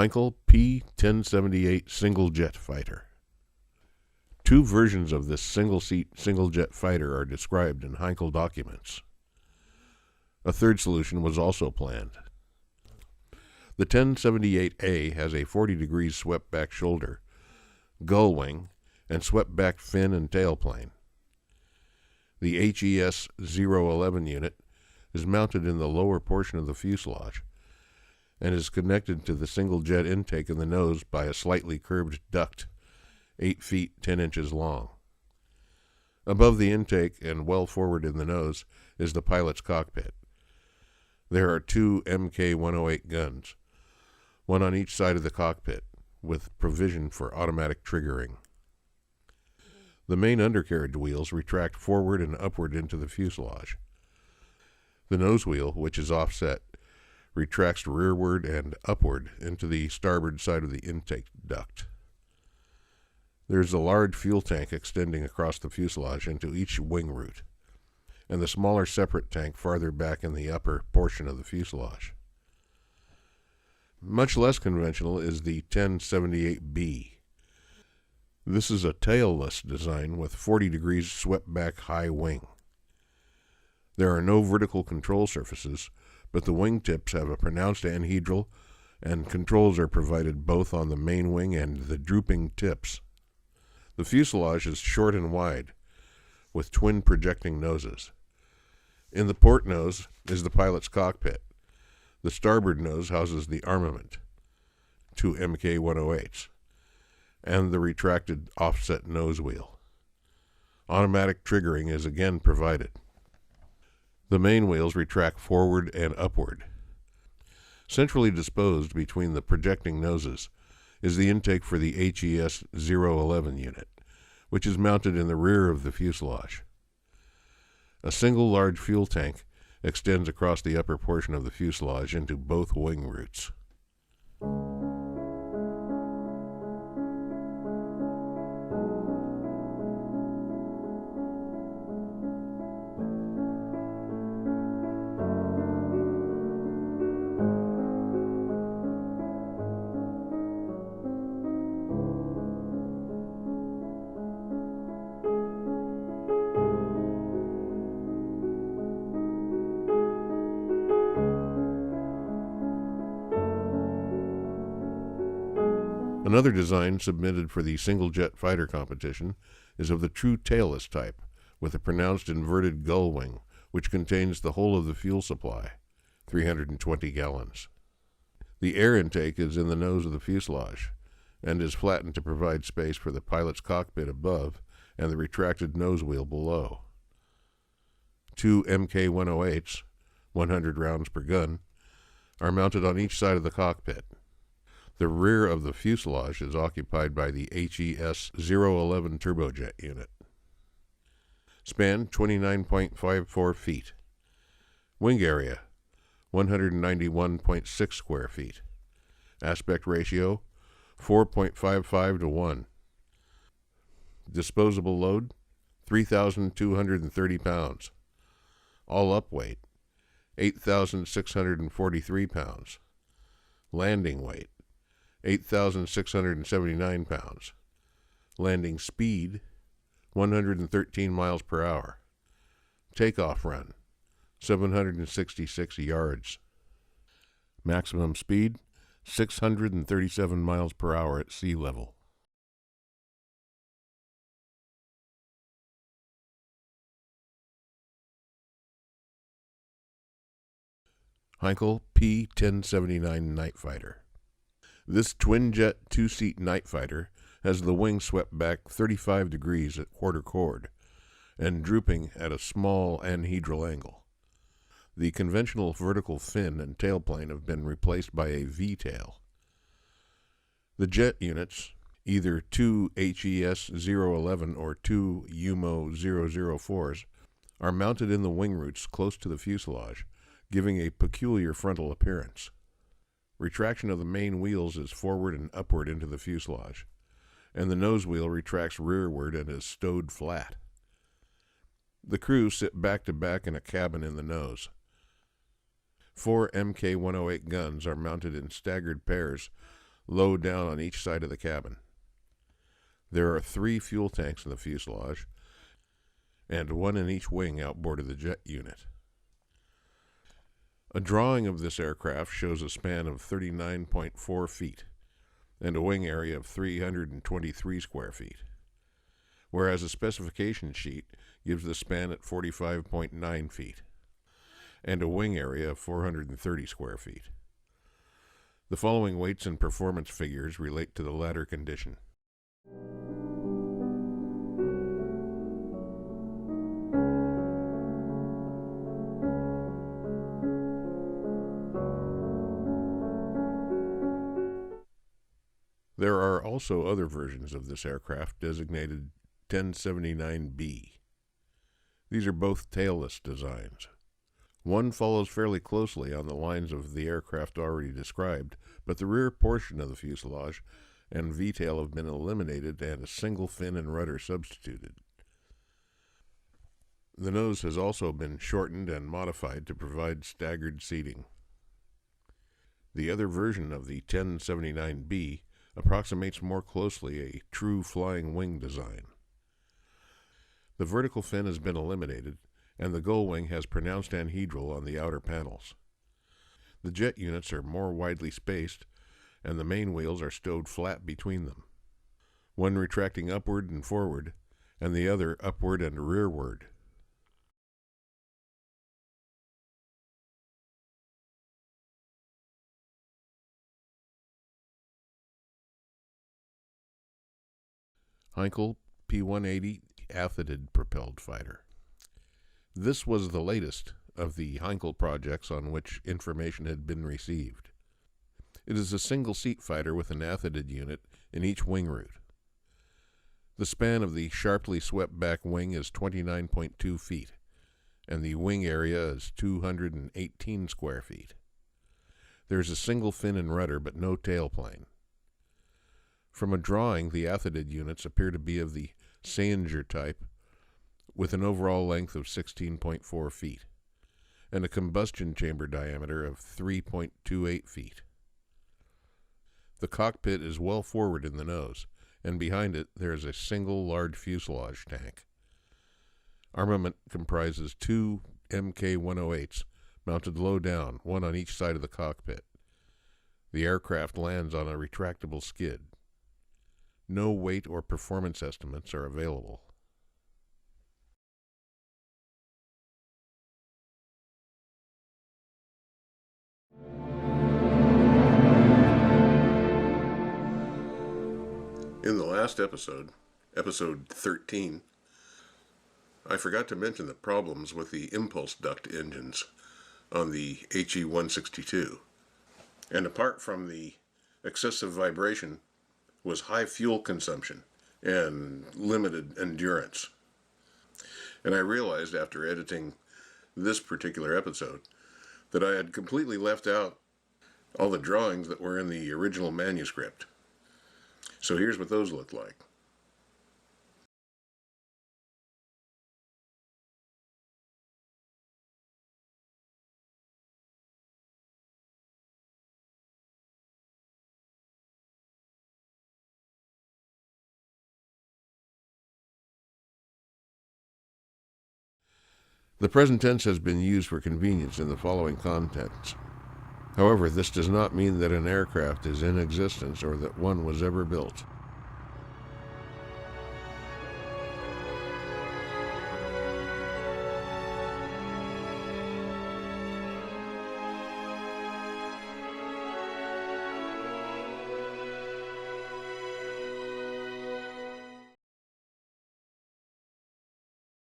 Heinkel P.1078 single jet fighter. Two versions of this single-seat, single-jet fighter are described in Heinkel documents. A third solution was also planned. The 1078A has a 40 degrees swept-back shoulder, gull wing, and swept-back fin and tailplane. The HES 011 unit is mounted in the lower portion of the fuselage and is connected to the single-jet intake in the nose by a slightly curved duct, 8 feet 10 inches long. Above the intake and well forward in the nose is the pilot's cockpit. There are two Mk-108 guns, one on each side of the cockpit, with provision for automatic triggering. The main undercarriage wheels retract forward and upward into the fuselage. The nose wheel, which is offset, retracts rearward and upward into the starboard side of the intake duct. There is a large fuel tank extending across the fuselage into each wing root, and the smaller separate tank farther back in the upper portion of the fuselage. Much less conventional is the 1078B. This is a tailless design with 40 degrees swept back high wing. There are no vertical control surfaces, but the wing tips have a pronounced anhedral, and controls are provided both on the main wing and the drooping tips. The fuselage is short and wide, with twin projecting noses. In the port nose is the pilot's cockpit. The starboard nose houses the armament, two Mk-108s, and the retracted offset nose wheel. Automatic triggering is again provided. The main wheels retract forward and upward. Centrally disposed between the projecting noses is the intake for the HES 011 unit, which is mounted in the rear of the fuselage. A single large fuel tank extends across the upper portion of the fuselage into both wing roots. Another design submitted for the single-jet fighter competition is of the true tailless type, with a pronounced inverted gull wing, which contains the whole of the fuel supply, 320 gallons. The air intake is in the nose of the fuselage, and is flattened to provide space for the pilot's cockpit above and the retracted nose wheel below. Two Mk-108s, 100 rounds per gun, are mounted on each side of the cockpit. The rear of the fuselage is occupied by the HES 011 turbojet unit. Span 29.54 feet. Wing area 191.6 square feet. Aspect ratio 4.55 to 1. Disposable load 3,230 pounds. All up weight 8,643 pounds. Landing weight 8,679 pounds. Landing speed 113 miles per hour. Takeoff run 766 yards. Maximum speed 637 miles per hour at sea level. Heinkel P.1079 night fighter. This twin-jet two-seat night fighter has the wing swept back 35 degrees at quarter chord and drooping at a small anhedral angle. The conventional vertical fin and tailplane have been replaced by a V-tail. The jet units, either two HES 011 or two UMO 004s, are mounted in the wing roots close to the fuselage, giving a peculiar frontal appearance. Retraction of the main wheels is forward and upward into the fuselage, and the nose wheel retracts rearward and is stowed flat. The crew sit back to back in a cabin in the nose. 4 Mk-108 guns are mounted in staggered pairs, low down on each side of the cabin. There are 3 fuel tanks in the fuselage, and 1 in each wing outboard of the jet unit. A drawing of this aircraft shows a span of 39.4 feet and a wing area of 323 square feet, whereas a specification sheet gives the span at 45.9 feet and a wing area of 430 square feet. The following weights and performance figures relate to the latter condition. There are also other versions of this aircraft designated 1079B. These are both tailless designs. One follows fairly closely on the lines of the aircraft already described, but the rear portion of the fuselage and V-tail have been eliminated and a single fin and rudder substituted. The nose has also been shortened and modified to provide staggered seating. The other version of the 1079B approximates more closely a true flying wing design. The vertical fin has been eliminated, and the gull wing has pronounced anhedral on the outer panels. The jet units are more widely spaced, and the main wheels are stowed flat between them, one retracting upward and forward, and the other upward and rearward. Heinkel P.1078A athodyd propelled fighter. This was the latest of the Heinkel projects on which information had been received. It is a single-seat fighter with an athodyd unit in each wing root. The span of the sharply swept-back wing is 29.2 feet, and the wing area is 218 square feet. There is a single fin and rudder, but no tailplane. From a drawing, the athodyd units appear to be of the Seinger type, with an overall length of 16.4 feet, and a combustion chamber diameter of 3.28 feet. The cockpit is well forward in the nose, and behind it there is a single large fuselage tank. Armament comprises 2 Mk-108s mounted low down, one on each side of the cockpit. The aircraft lands on a retractable skid. No weight or performance estimates are available. In the last episode, episode 13, I forgot to mention the problems with the impulse duct engines on the HE-162. And apart from the excessive vibration, was high fuel consumption and limited endurance. And I realized after editing this particular episode that I had completely left out all the drawings that were in the original manuscript. So here's what those look like. The present tense has been used for convenience in the following contexts. However, this does not mean that an aircraft is in existence or that one was ever built.